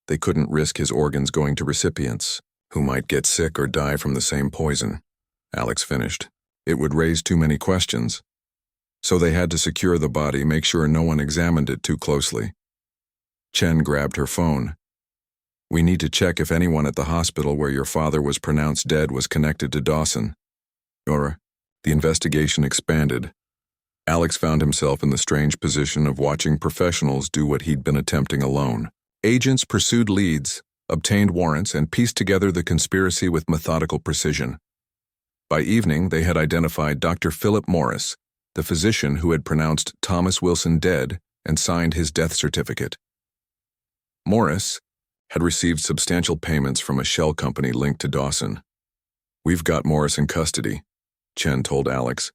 they couldn't risk his organs going to recipients, who might get sick or die from the same poison. Alex finished. It would raise too many questions. So they had to secure the body, make sure no one examined it too closely. Chen grabbed her phone. We need to check if anyone at the hospital where your father was pronounced dead was connected to Dawson. The investigation expanded. Alex found himself in the strange position of watching professionals do what he'd been attempting alone. Agents pursued leads, obtained warrants, and pieced together the conspiracy with methodical precision. By evening, they had identified Dr. Philip Morris, the physician who had pronounced Thomas Wilson dead and signed his death certificate. Morris had received substantial payments from a shell company linked to Dawson. We've got Morris in custody, Chen told Alex.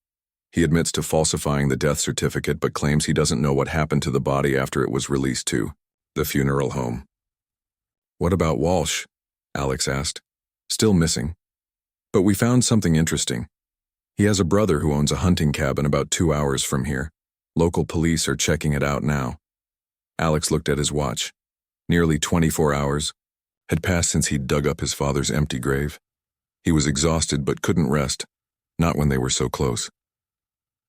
He admits to falsifying the death certificate but claims he doesn't know what happened to the body after it was released to the funeral home. What about Walsh? Alex asked. Still missing. But we found something interesting. He has a brother who owns a hunting cabin about 2 hours from here. Local police are checking it out now. Alex looked at his watch. Nearly 24 hours had passed since he'd dug up his father's empty grave. He was exhausted but couldn't rest, not when they were so close.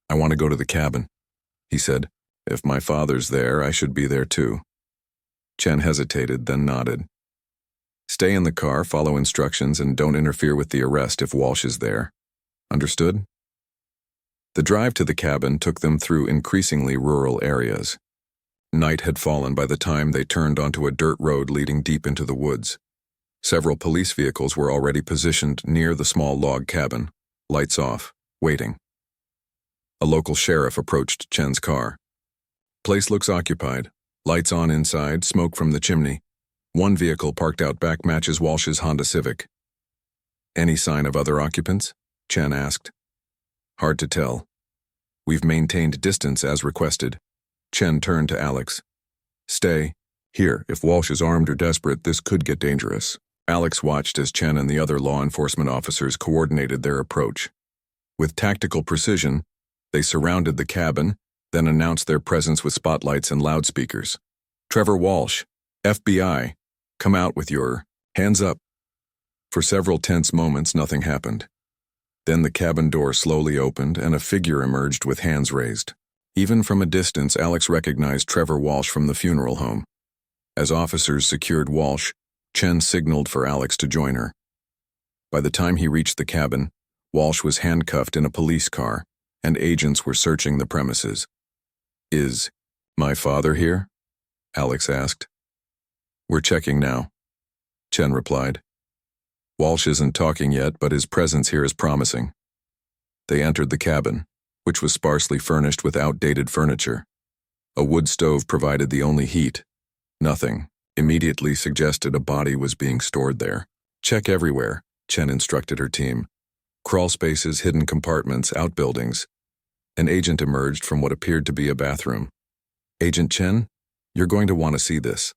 I want to go to the cabin, he said. If my father's there, I should be there too. Chen hesitated, then nodded. Stay in the car, follow instructions, and don't interfere with the arrest if Walsh is there. Understood? The drive to the cabin took them through increasingly rural areas. Night had fallen by the time they turned onto a dirt road leading deep into the woods. Several police vehicles were already positioned near the small log cabin, lights off, waiting. A local sheriff approached Chen's car. Place looks occupied. Lights on inside, smoke from the chimney. One vehicle parked out back matches Walsh's Honda Civic. Any sign of other occupants? Chen asked. Hard to tell. We've maintained distance as requested. Chen turned to Alex. Stay here. If Walsh is armed or desperate, this could get dangerous. Alex watched as Chen and the other law enforcement officers coordinated their approach. With tactical precision, they surrounded the cabin, then announced their presence with spotlights and loudspeakers. Trevor Walsh, FBI, come out with your hands up. For several tense moments, nothing happened. Then the cabin door slowly opened and a figure emerged with hands raised. Even from a distance, Alex recognized Trevor Walsh from the funeral home. As officers secured Walsh, Chen signaled for Alex to join her. By the time he reached the cabin, Walsh was handcuffed in a police car, and agents were searching the premises. Is my father here? Alex asked. We're checking now, Chen replied. Walsh isn't talking yet, but his presence here is promising. They entered the cabin, which was sparsely furnished with outdated furniture. A wood stove provided the only heat. Nothing immediately suggested a body was being stored there. Check everywhere, Chen instructed her team. Crawl spaces, hidden compartments, outbuildings. An agent emerged from what appeared to be a bathroom. Agent Chen, you're going to want to see this.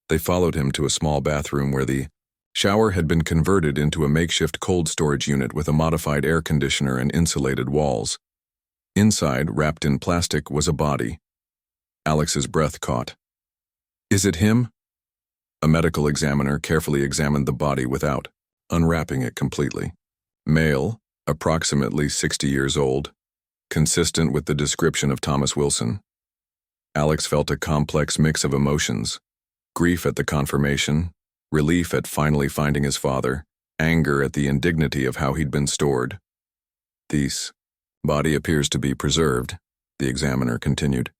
They followed him to a small bathroom where the shower had been converted into a makeshift cold storage unit with a modified air conditioner and insulated walls. Inside, wrapped in plastic, was a body. Alex's breath caught. Is it him? A medical examiner carefully examined the body without unwrapping it completely. Male, approximately 60 years old, consistent with the description of Thomas Wilson. Alex felt a complex mix of emotions: grief at the confirmation, relief at finally finding his father, anger at the indignity of how he'd been stored. This body appears to be preserved, the examiner continued.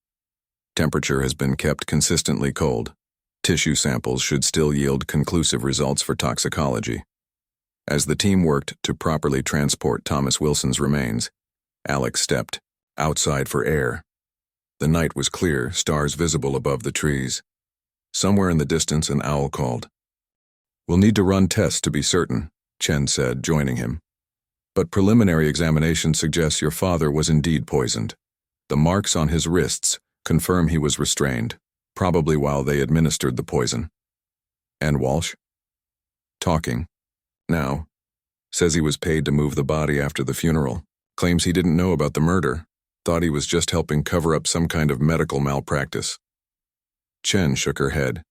Temperature has been kept consistently cold. Tissue samples should still yield conclusive results for toxicology. As the team worked to properly transport Thomas Wilson's remains, Alex stepped outside for air. The night was clear, stars visible above the trees. Somewhere in the distance, an owl called. We'll need to run tests to be certain, Chen said, joining him. But preliminary examination suggests your father was indeed poisoned. The marks on his wrists confirm he was restrained, probably while they administered the poison. And Walsh? Talking. Now. Says he was paid to move the body after the funeral. Claims he didn't know about the murder. Thought he was just helping cover up some kind of medical malpractice. Chen shook her head.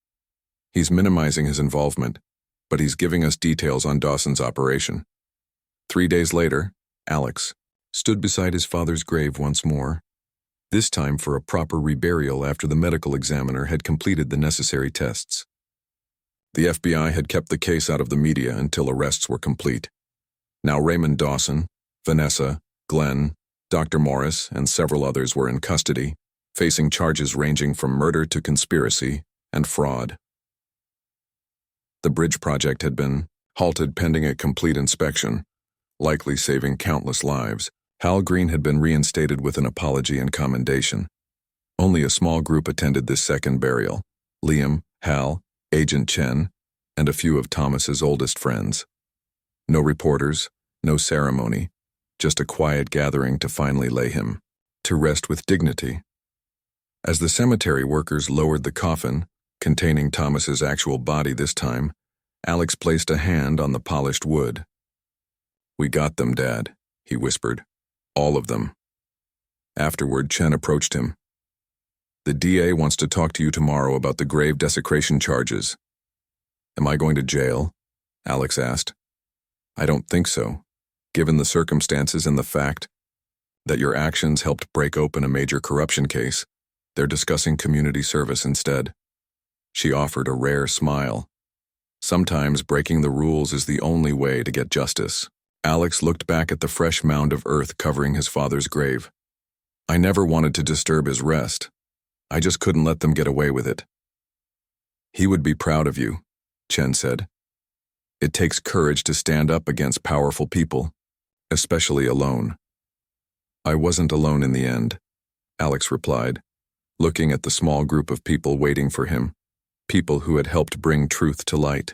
He's minimizing his involvement, but he's giving us details on Dawson's operation. 3 days later, Alex stood beside his father's grave once more, this time for a proper reburial after the medical examiner had completed the necessary tests. The FBI had kept the case out of the media until arrests were complete. Now Raymond Dawson, Vanessa, Glenn, Dr. Morris, and several others were in custody, facing charges ranging from murder to conspiracy and fraud. The bridge project had been halted pending a complete inspection, likely saving countless lives. Hal Green had been reinstated with an apology and commendation. Only a small group attended this second burial: Liam, Hal, Agent Chen, and a few of Thomas's oldest friends. No reporters, no ceremony, just a quiet gathering to finally lay him to rest with dignity. As the cemetery workers lowered the coffin, containing Thomas's actual body this time, Alex placed a hand on the polished wood. "We got them, Dad," he whispered. "All of them." Afterward, Chen approached him. "The DA wants to talk to you tomorrow about the grave desecration charges." "Am I going to jail?" Alex asked. "I don't think so, given the circumstances and the fact that your actions helped break open a major corruption case. They're discussing community service instead." She offered a rare smile. Sometimes breaking the rules is the only way to get justice. Alex looked back at the fresh mound of earth covering his father's grave. "I never wanted to disturb his rest. I just couldn't let them get away with it." "He would be proud of you," Chen said. "It takes courage to stand up against powerful people, especially alone." "I wasn't alone in the end," Alex replied, looking at the small group of people waiting for him, people who had helped bring truth to light.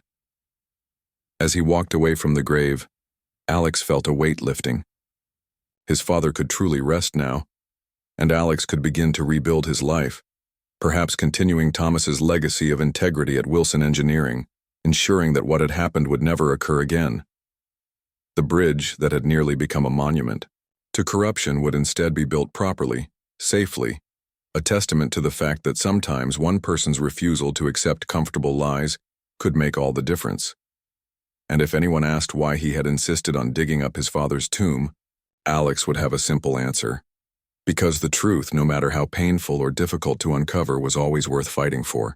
As he walked away from the grave, Alex felt a weight lifting. His father could truly rest now, and Alex could begin to rebuild his life, perhaps continuing Thomas's legacy of integrity at Wilson Engineering, ensuring that what had happened would never occur again. The bridge that had nearly become a monument to corruption would instead be built properly, safely, a testament to the fact that sometimes one person's refusal to accept comfortable lies could make all the difference. And if anyone asked why he had insisted on digging up his father's tomb, Alex would have a simple answer: because the truth, no matter how painful or difficult to uncover, was always worth fighting for.